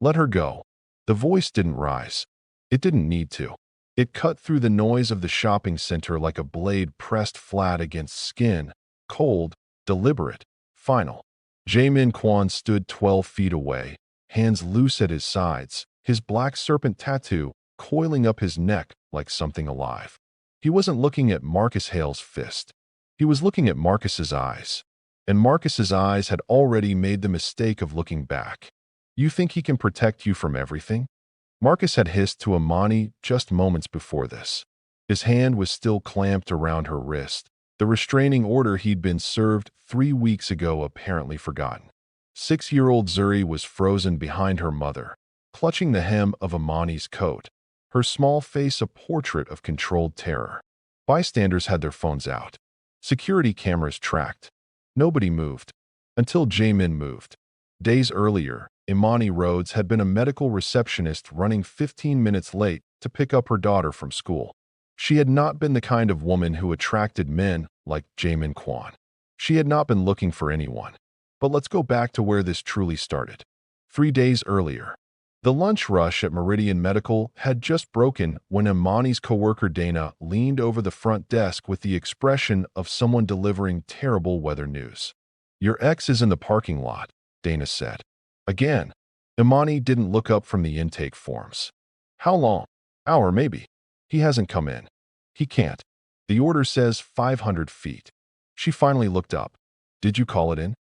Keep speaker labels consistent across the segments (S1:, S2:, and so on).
S1: Let her go. The voice didn't rise. It didn't need to. It cut through the noise of the shopping center like a blade pressed flat against skin, cold, deliberate, final. Jae-min Kwon stood 12 feet away, hands loose at his sides, his black serpent tattoo coiling up his neck like something alive. He wasn't looking at Marcus Hale's fist. He was looking at Marcus's eyes. And Marcus's eyes had already made the mistake of looking back. You think he can protect you from everything? Marcus had hissed to Imani just moments before this. His hand was still clamped around her wrist, the restraining order he'd been served 3 weeks ago apparently forgotten. 6-year-old Zuri was frozen behind her mother, clutching the hem of Imani's coat, her small face a portrait of controlled terror. Bystanders had their phones out. Security cameras tracked. Nobody moved. Until Jae-min moved. Days earlier, Imani Rhodes had been a medical receptionist running 15 minutes late to pick up her daughter from school. She had not been the kind of woman who attracted men like Jae-min Kwon. She had not been looking for anyone. But let's go back to where this truly started. 3 days earlier. The lunch rush at Meridian Medical had just broken when Imani's coworker Dana leaned over the front desk with the expression of someone delivering terrible weather news. "Your ex is in the parking lot," Dana said. Again, Imani didn't look up from the intake forms. "How long? Hour, maybe. He hasn't come in. He can't. The order says 500 feet. She finally looked up. "Did you call it in?"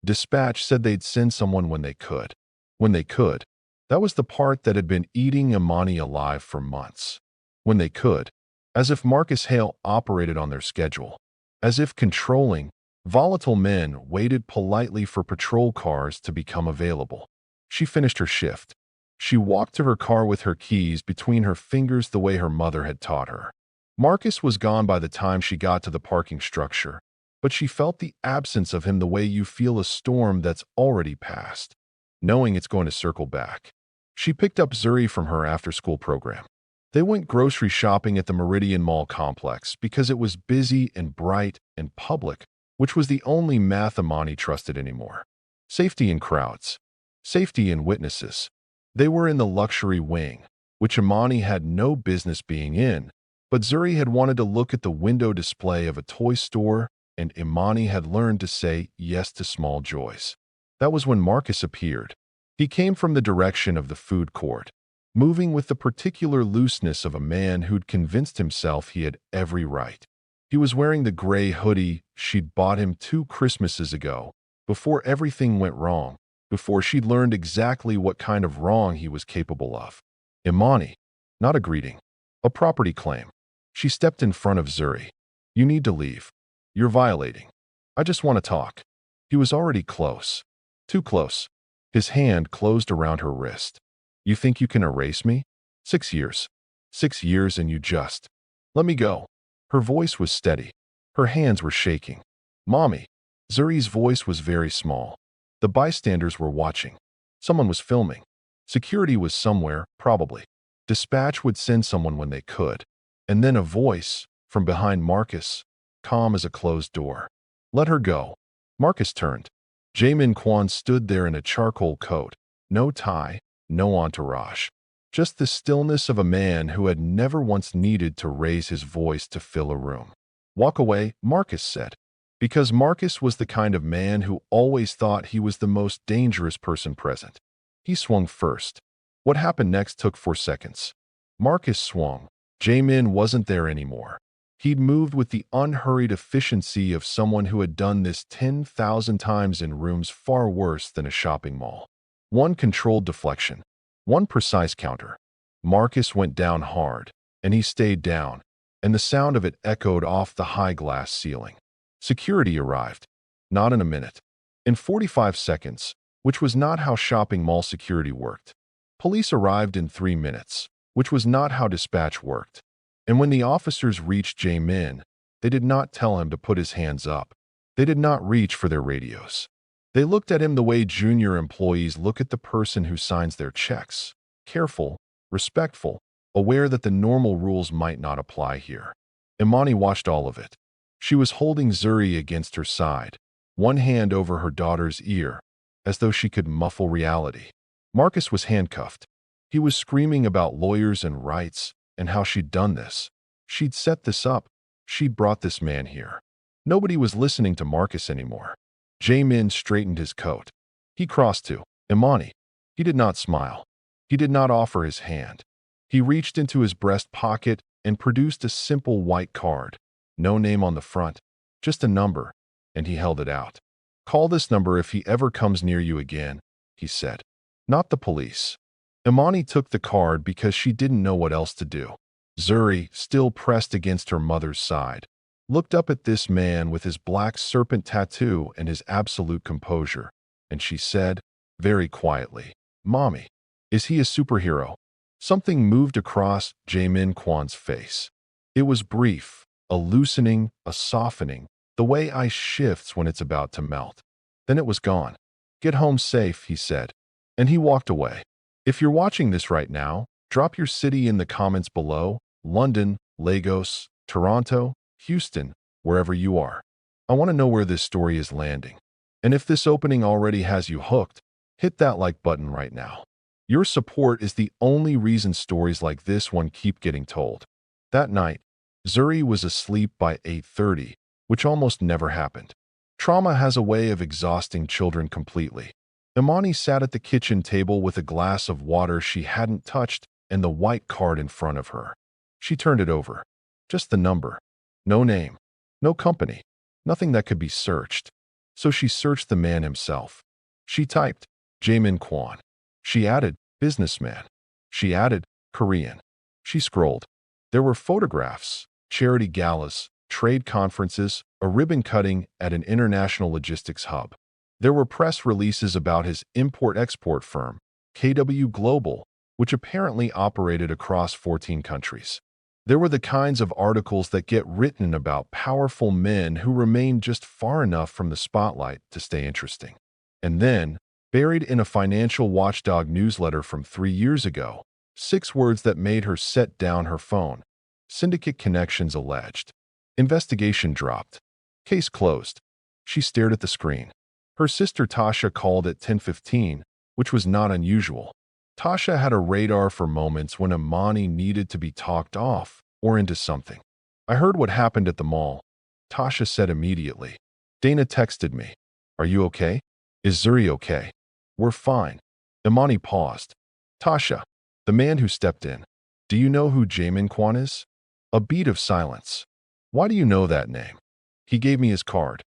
S1: Dispatch said they'd send someone when they could. When they could. That was the part that had been eating Imani alive for months. When they could. As if Marcus Hale operated on their schedule. As if controlling, volatile men waited politely for patrol cars to become available. She finished her shift. She walked to her car with her keys between her fingers the way her mother had taught her. Marcus was gone by the time she got to the parking structure, but she felt the absence of him the way you feel a storm that's already passed, knowing it's going to circle back. She picked up Zuri from her after-school program. They went grocery shopping at the Meridian Mall complex because it was busy and bright and public, which was the only math Imani trusted anymore. Safety in crowds. Safety in witnesses. They were in the luxury wing, which Imani had no business being in, but Zuri had wanted to look at the window display of a toy store, and Imani had learned to say yes to small joys. That was when Marcus appeared. He came from the direction of the food court, moving with the particular looseness of a man who'd convinced himself he had every right. He was wearing the gray hoodie she'd bought him 2 Christmases ago, before everything went wrong, before she'd learned exactly what kind of wrong he was capable of. Imani. Not a greeting. A property claim. She stepped in front of Zuri. "You need to leave. You're violating. I just want to talk." He was already close. Too close. His hand closed around her wrist. "You think you can erase me? 6 years. 6 years and you just... Let me go." Her voice was steady. Her hands were shaking. "Mommy." Zuri's voice was very small. The bystanders were watching. Someone was filming. Security was somewhere, probably. Dispatch would send someone when they could. And then a voice, from behind Marcus, calm as a closed door. "Let her go." Marcus turned. Jae-min Kwon stood there in a charcoal coat. No tie, no entourage. Just the stillness of a man who had never once needed to raise his voice to fill a room. "Walk away," Marcus said. Because Marcus was the kind of man who always thought he was the most dangerous person present. He swung first. What happened next took 4 seconds. Marcus swung. Jae-min wasn't there anymore. He'd moved with the unhurried efficiency of someone who had done this 10,000 times in rooms far worse than a shopping mall. One controlled deflection. One precise counter. Marcus went down hard, and he stayed down, and the sound of it echoed off the high glass ceiling. Security arrived. Not in a minute. In 45 seconds, which was not how shopping mall security worked. Police arrived in 3 minutes, which was not how dispatch worked. And when the officers reached Jae-min, they did not tell him to put his hands up. They did not reach for their radios. They looked at him the way junior employees look at the person who signs their checks. Careful, respectful, aware that the normal rules might not apply here. Imani watched all of it. She was holding Zuri against her side, one hand over her daughter's ear, as though she could muffle reality. Marcus was handcuffed. He was screaming about lawyers and rights and how she'd done this. She'd set this up. She'd brought this man here. Nobody was listening to Marcus anymore. Jamin straightened his coat. He crossed to Imani. He did not smile. He did not offer his hand. He reached into his breast pocket and produced a simple white card. No name on the front, just a number, and he held it out. "Call this number if he ever comes near you again," he said. "Not the police." Imani took the card because she didn't know what else to do. Zuri, still pressed against her mother's side, looked up at this man with his black serpent tattoo and his absolute composure, and she said, very quietly, "Mommy, is he a superhero?" Something moved across Jamin Kwan's face. It was brief, a loosening, a softening, the way ice shifts when it's about to melt. Then it was gone. "Get home safe," he said, and he walked away. If you're watching this right now, drop your city in the comments below: London, Lagos, Toronto, Houston, wherever you are. I want to know where this story is landing. And if this opening already has you hooked, hit that like button right now. Your support is the only reason stories like this one keep getting told. That night, Zuri was asleep by 8:30, which almost never happened. Trauma has a way of exhausting children completely. Imani sat at the kitchen table with a glass of water she hadn't touched and the white card in front of her. She turned it over. Just the number. No name. No company. Nothing that could be searched. So she searched the man himself. She typed, Jamin Kwan. She added, businessman. She added, Korean. She scrolled. There were photographs, charity galas, trade conferences, a ribbon cutting at an international logistics hub. There were press releases about his import-export firm, KW Global, which apparently operated across 14 countries. There were the kinds of articles that get written about powerful men who remain just far enough from the spotlight to stay interesting. And then, buried in a financial watchdog newsletter from 3 years ago, 6 words that made her set down her phone. Syndicate connections alleged. Investigation dropped. Case closed. She stared at the screen. Her sister Tasha called at 10:15, which was not unusual. Tasha had a radar for moments when Imani needed to be talked off or into something. "I heard what happened at the mall," Tasha said immediately. "Dana texted me. Are you okay? Is Zuri okay?" "We're fine." Imani paused. "Tasha, the man who stepped in. Do you know who Jamin Kwan is?" A beat of silence. "Why do you know that name?" "He gave me his card."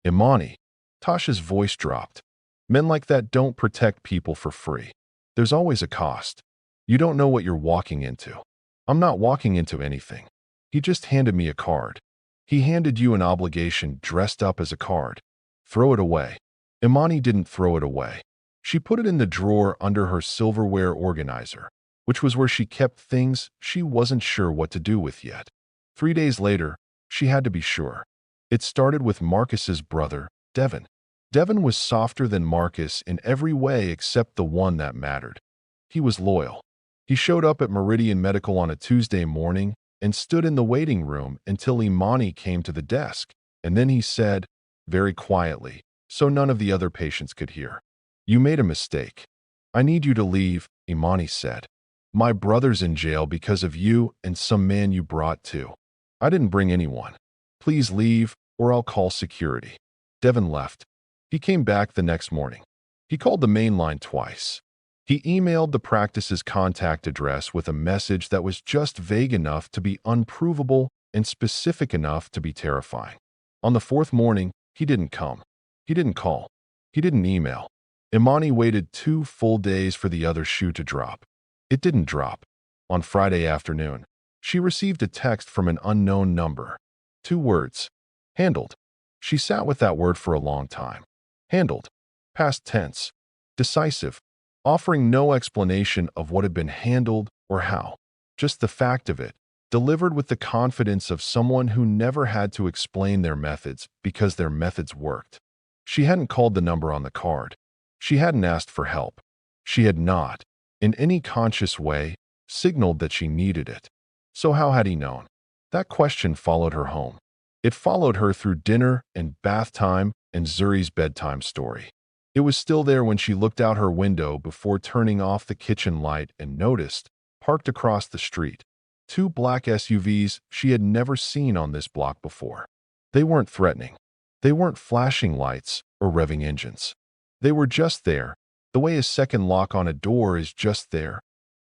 S1: "Imani." Tasha's voice dropped. "Men like that don't protect people for free. There's always a cost. You don't know what you're walking into." "I'm not walking into anything. He just handed me a card." "He handed you an obligation dressed up as a card. Throw it away." Imani didn't throw it away. She put it in the drawer under her silverware organizer, which was where she kept things she wasn't sure what to do with yet. 3 days later, she had to be sure. It started with Marcus's brother, Devin. Devin was softer than Marcus in every way except the one that mattered. He was loyal. He showed up at Meridian Medical on a Tuesday morning and stood in the waiting room until Imani came to the desk, and then he said, very quietly, so none of the other patients could hear, "You made a mistake. I need you to leave," Imani said. "My brother's in jail because of you and some man you brought too. I didn't bring anyone. Please leave or I'll call security." Devin left. He came back the next morning. He called the main line twice. He emailed the practice's contact address with a message that was just vague enough to be unprovable and specific enough to be terrifying. On the 4th morning, he didn't come. He didn't call. He didn't email. Imani waited 2 full days for the other shoe to drop. It didn't drop. On Friday afternoon, she received a text from an unknown number. 2 words. Handled. She sat with that word for a long time. Handled. Past tense. Decisive. Offering no explanation of what had been handled or how. Just the fact of it, delivered with the confidence of someone who never had to explain their methods because their methods worked. She hadn't called the number on the card. She hadn't asked for help. She had not, in any conscious way, signaled that she needed it. So how had he known? That question followed her home. It followed her through dinner and bath time and Zuri's bedtime story. It was still there when she looked out her window before turning off the kitchen light and noticed, parked across the street, two black SUVs she had never seen on this block before. They weren't threatening. They weren't flashing lights or revving engines. They were just there, the way a second lock on a door is just there,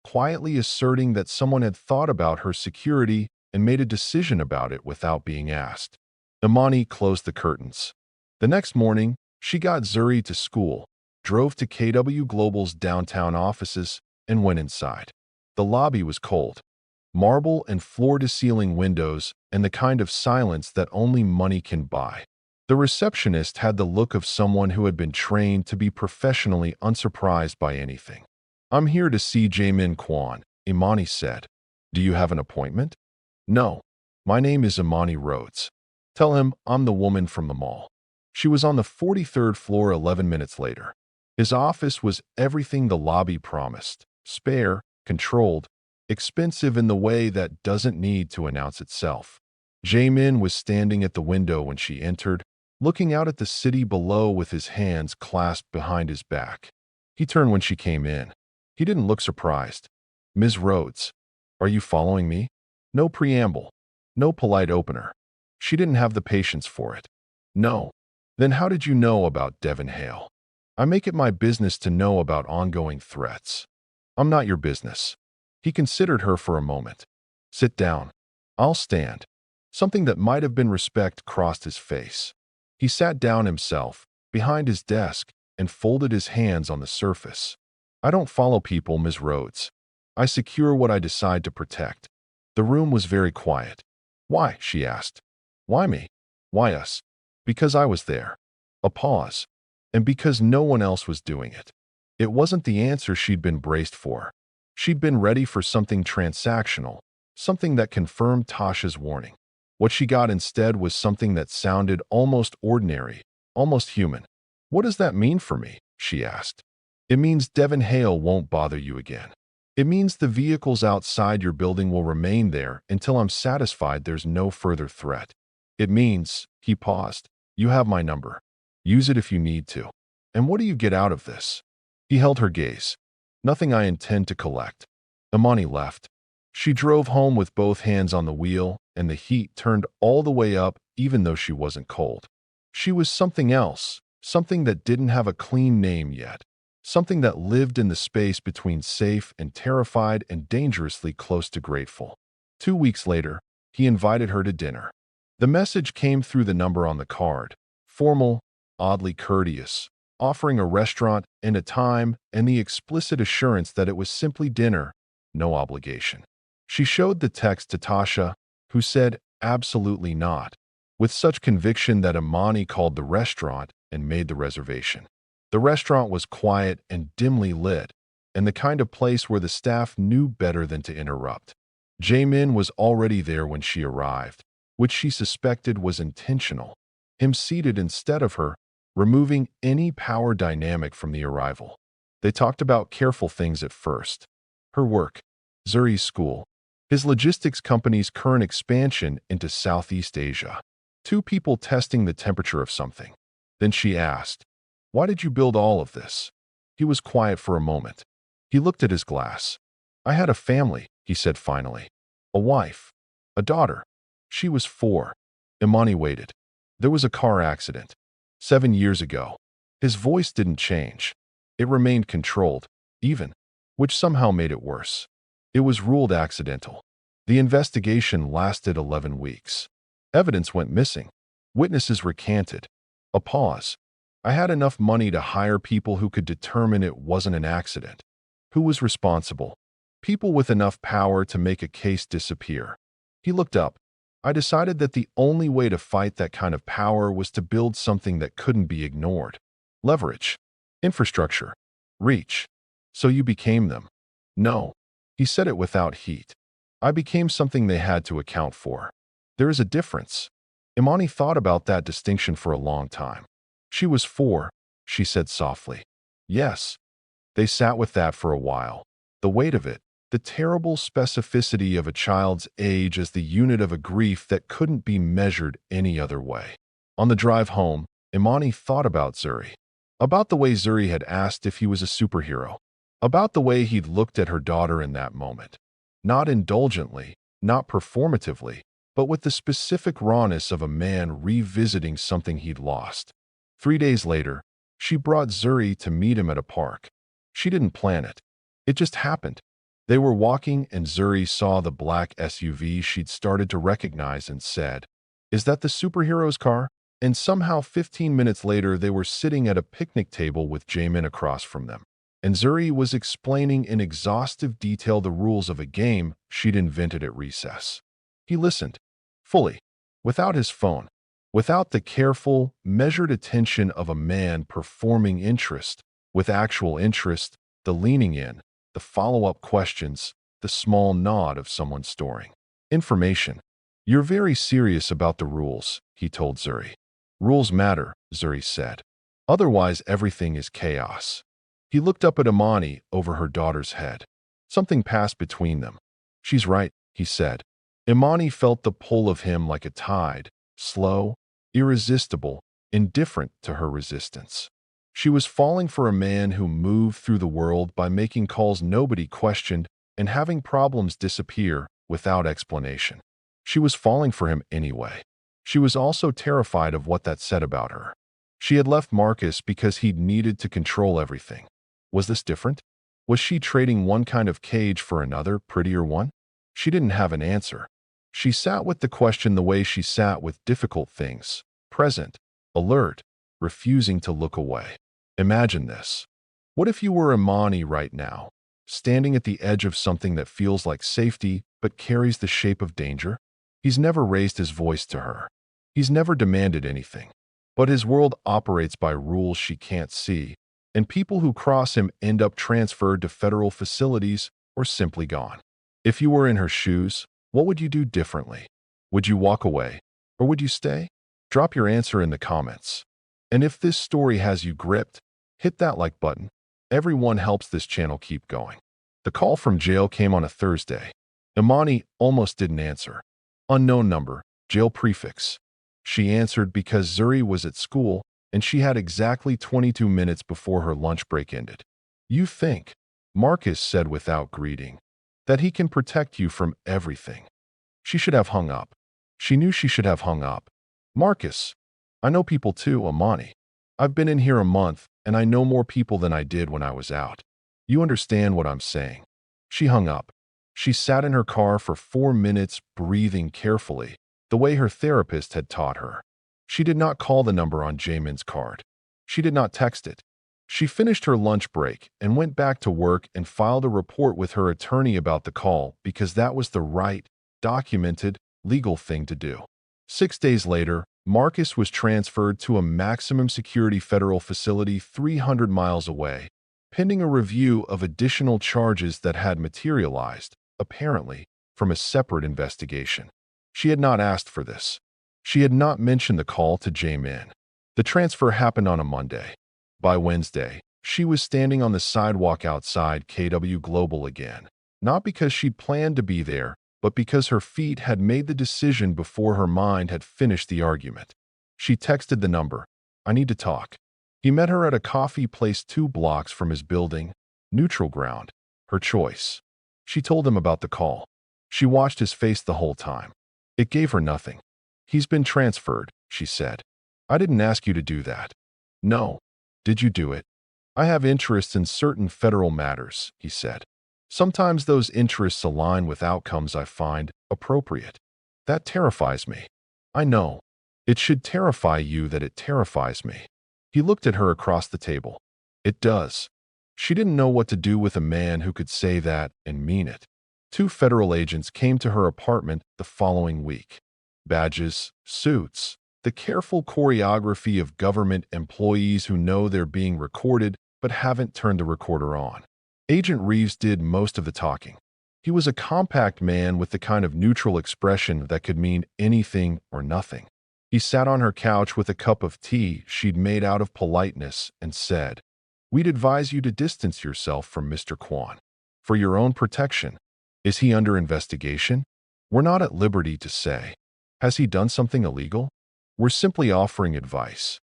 S1: quietly asserting that someone had thought about her security and made a decision about it without being asked. Imani closed the curtains. The next morning, she got Zuri to school, drove to KW Global's downtown offices, and went inside. The lobby was cold. Marble and floor-to-ceiling windows and the kind of silence that only money can buy. The receptionist had the look of someone who had been trained to be professionally unsurprised by anything. "I'm here to see Jaemin Kwan," Imani said. "Do you have an appointment?" "No. My name is Imani Rhodes. Tell him I'm the woman from the mall." She was on the 43rd floor 11 minutes later. His office was everything the lobby promised: spare, controlled, expensive in the way that doesn't need to announce itself. Jaemin was standing at the window when she entered, looking out at the city below with his hands clasped behind his back. He turned when she came in. He didn't look surprised. "Ms. Rhodes, are you following me?" No preamble. No polite opener. She didn't have the patience for it. "No." "Then how did you know about Devon Hale?" "I make it my business to know about ongoing threats." "I'm not your business." He considered her for a moment. "Sit down." "I'll stand." Something that might have been respect crossed his face. He sat down himself, behind his desk, and folded his hands on the surface. "I don't follow people, Ms. Rhodes. I secure what I decide to protect." The room was very quiet. "Why?" she asked. "Why me? Why us?" "Because I was there." A pause. "And because no one else was doing it." It wasn't the answer she'd been braced for. She'd been ready for something transactional, something that confirmed Tasha's warning. What she got instead was something that sounded almost ordinary, almost human. "What does that mean for me?" she asked. "It means Devon Hale won't bother you again. It means the vehicles outside your building will remain there until I'm satisfied there's no further threat. It means," he paused, "you have my number. Use it if you need to." "And what do you get out of this?" He held her gaze. "Nothing I intend to collect." Imani left. She drove home with both hands on the wheel, and the heat turned all the way up even though she wasn't cold. She was something else, something that didn't have a clean name yet, something that lived in the space between safe and terrified and dangerously close to grateful. 2 weeks later, he invited her to dinner. The message came through the number on the card: formal, oddly courteous, offering a restaurant and a time, and the explicit assurance that it was simply dinner, no obligation. She showed the text to Tasha, who said, "Absolutely not," with such conviction that Imani called the restaurant and made the reservation. The restaurant was quiet and dimly lit, and the kind of place where the staff knew better than to interrupt. Jaemin was already there when she arrived, which she suspected was intentional. Him seated instead of her, removing any power dynamic from the arrival. They talked about careful things at first. Her work, Zuri's school, his logistics company's current expansion into Southeast Asia. Two people testing the temperature of something. Then she asked, "Why did you build all of this?" He was quiet for a moment. He looked at his glass. "I had a family," he said finally. "A wife. A daughter. She was 4. Imani waited. "There was a car accident. 7 years ago." His voice didn't change. It remained controlled, even, which somehow made it worse. It was ruled accidental. The investigation lasted 11 weeks. Evidence went missing. Witnesses recanted. A pause. "I had enough money to hire people who could determine it wasn't an accident. Who was responsible? People with enough power to make a case disappear." He looked up. "I decided that the only way to fight that kind of power was to build something that couldn't be ignored. Leverage. Infrastructure. Reach. So you became them." "No." He said it without heat. "I became something they had to account for." There is a difference. Imani thought about that distinction for a long time. "She was 4, she said softly. "Yes." They sat with that for a while. The weight of it, the terrible specificity of a child's age as the unit of a grief that couldn't be measured any other way. On the drive home, Imani thought about Zuri. About the way Zuri had asked if he was a superhero. About the way he'd looked at her daughter in that moment. Not indulgently, not performatively, but with the specific rawness of a man revisiting something he'd lost. 3 days later, she brought Zuri to meet him at a park. She didn't plan it. It just happened. They were walking and Zuri saw the black SUV she'd started to recognize and said, "Is that the superhero's car?" And somehow 15 minutes later, they were sitting at a picnic table with Jamin across from them. And Zuri was explaining in exhaustive detail the rules of a game she'd invented at recess. He listened, fully, without his phone, without the careful, measured attention of a man performing interest, with actual interest, the leaning in, the follow-up questions, the small nod of someone storing information. "You're very serious about the rules," he told Zuri. "Rules matter," Zuri said. "Otherwise, everything is chaos." He looked up at Imani over her daughter's head. Something passed between them. "She's right," he said. Imani felt the pull of him like a tide, slow, irresistible, indifferent to her resistance. She was falling for a man who moved through the world by making calls nobody questioned and having problems disappear without explanation. She was falling for him anyway. She was also terrified of what that said about her. She had left Marcus because he'd needed to control everything. Was this different? Was she trading one kind of cage for another, prettier one? She didn't have an answer. She sat with the question the way she sat with difficult things, present, alert, refusing to look away. Imagine this. What if you were Imani right now, standing at the edge of something that feels like safety but carries the shape of danger? He's never raised his voice to her. He's never demanded anything. But his world operates by rules she can't see, and people who cross him end up transferred to federal facilities or simply gone. If you were in her shoes, what would you do differently? Would you walk away, or would you stay? Drop your answer in the comments. And if this story has you gripped, hit that like button. Everyone helps this channel keep going. The call from jail came on a Thursday. Imani almost didn't answer. Unknown number, jail prefix. She answered because Zuri was at school and she had exactly 22 minutes before her lunch break ended. "You think," Marcus said without greeting, "that he can protect you from everything." She should have hung up. She knew she should have hung up. "Marcus, I know people too, Imani. I've been in here a month and I know more people than I did when I was out. You understand what I'm saying." She hung up. She sat in her car for 4 minutes, breathing carefully, the way her therapist had taught her. She did not call the number on Jamin's card. She did not text it. She finished her lunch break and went back to work and filed a report with her attorney about the call because that was the right, documented, legal thing to do. 6 days later, Marcus was transferred to a maximum security federal facility 300 miles away, pending a review of additional charges that had materialized, apparently, from a separate investigation. She had not asked for this. She had not mentioned the call to Jamin. The transfer happened on a Monday. By Wednesday, she was standing on the sidewalk outside KW Global again, not because she'd planned to be there, but because her feet had made the decision before her mind had finished the argument. She texted the number, "I need to talk." He met her at a coffee place 2 blocks from his building, neutral ground, her choice. She told him about the call. She watched his face the whole time. It gave her nothing. "He's been transferred," she said. "I didn't ask you to do that." "No. Did you do it?" "I have interests in certain federal matters," he said. "Sometimes those interests align with outcomes I find appropriate. That terrifies me." "I know. It should terrify you that it terrifies me." He looked at her across the table. "It does." She didn't know what to do with a man who could say that and mean it. 2 federal agents came to her apartment the following week. Badges, suits, the careful choreography of government employees who know they're being recorded but haven't turned the recorder on. Agent Reeves did most of the talking. He was a compact man with the kind of neutral expression that could mean anything or nothing. He sat on her couch with a cup of tea she'd made out of politeness and said, "We'd advise you to distance yourself from Mr. Kwan. For your own protection. Is he under investigation? We're not at liberty to say. Has he done something illegal? We're simply offering advice.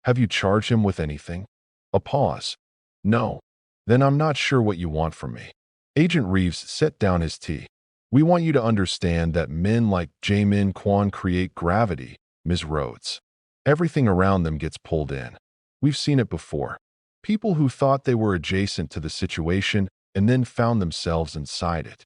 S1: Have you charged him with anything?" A pause. No. Then I'm not sure what you want from me. Agent Reeves set down his tea. We want you to understand that men like Jamin Kwan create gravity, Ms. Rhodes. Everything around them gets pulled in. We've seen it before. People who thought they were adjacent to the situation and then found themselves inside it.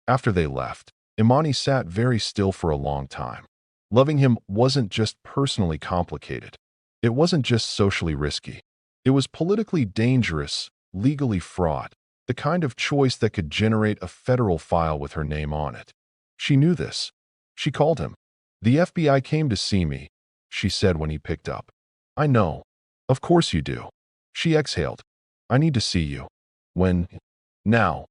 S1: After they left, Imani sat very still for a long time. Loving him wasn't just personally complicated. It wasn't just socially risky. It was politically dangerous, legally fraught, the kind of choice that could generate a federal file with her name on it. She knew this. She called him. The FBI came to see me, she said when he picked up. I know. Of course you do. She exhaled. I need to see you. When? Now.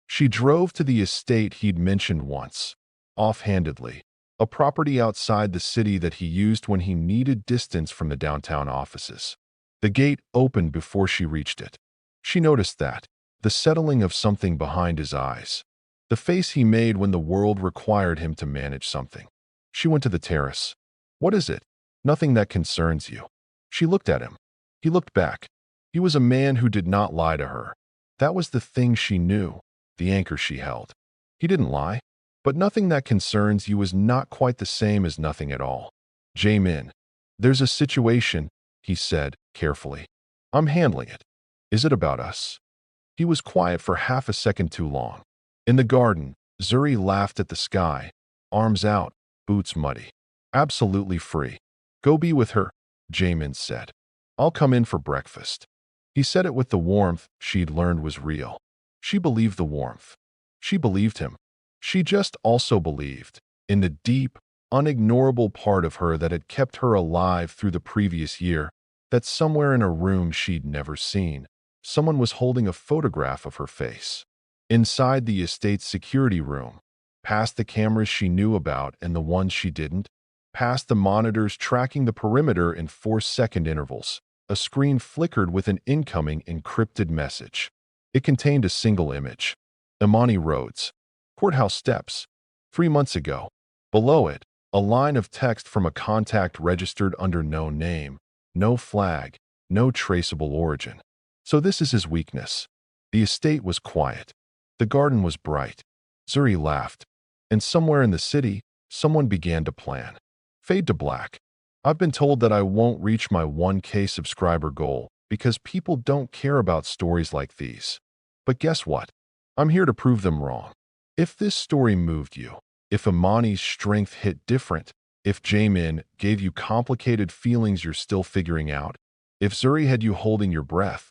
S1: She drove to the estate he'd mentioned once, offhandedly, a property outside the city that he used when he needed distance from the downtown offices. The gate opened before she reached it. She noticed that, the settling of something behind his eyes, the face he made when the world required him to manage something. She went to the terrace. What is it? Nothing that concerns you. She looked at him. He looked back. He was a man who did not lie to her. That was the thing she knew, the anchor she held. He didn't lie. But nothing that concerns you is not quite the same as nothing at all. Jamin. There's a situation, he said, carefully. I'm handling it. Is it about us? He was quiet for half a second too long. In the garden, Zuri laughed at the sky, arms out, boots muddy. Absolutely free. Go be with her, Jamin said. I'll come in for breakfast. He said it with the warmth she'd learned was real. She believed the warmth. She believed him. She just also believed, in the deep, unignorable part of her that had kept her alive through the previous year, that somewhere in a room she'd never seen, someone was holding a photograph of her face. Inside the estate's security room, past the cameras she knew about and the ones she didn't, past the monitors tracking the perimeter in 4-second intervals, a screen flickered with an incoming encrypted message. It contained a single image. Imani Rhodes. Courthouse steps. 3 months ago. Below it, a line of text from a contact registered under no name, no flag, no traceable origin. So this is his weakness. The estate was quiet. The garden was bright. Zuri laughed. And somewhere in the city, someone began to plan. Fade to black. I've been told that I won't reach my 1K subscriber goal because people don't care about stories like these. But guess what? I'm here to prove them wrong. If this story moved you, if Imani's strength hit different, if Jamin gave you complicated feelings you're still figuring out, if Zuri had you holding your breath,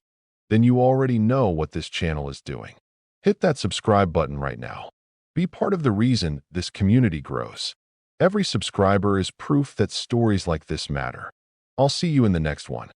S1: then you already know what this channel is doing. Hit that subscribe button right now. Be part of the reason this community grows. Every subscriber is proof that stories like this matter. I'll see you in the next one.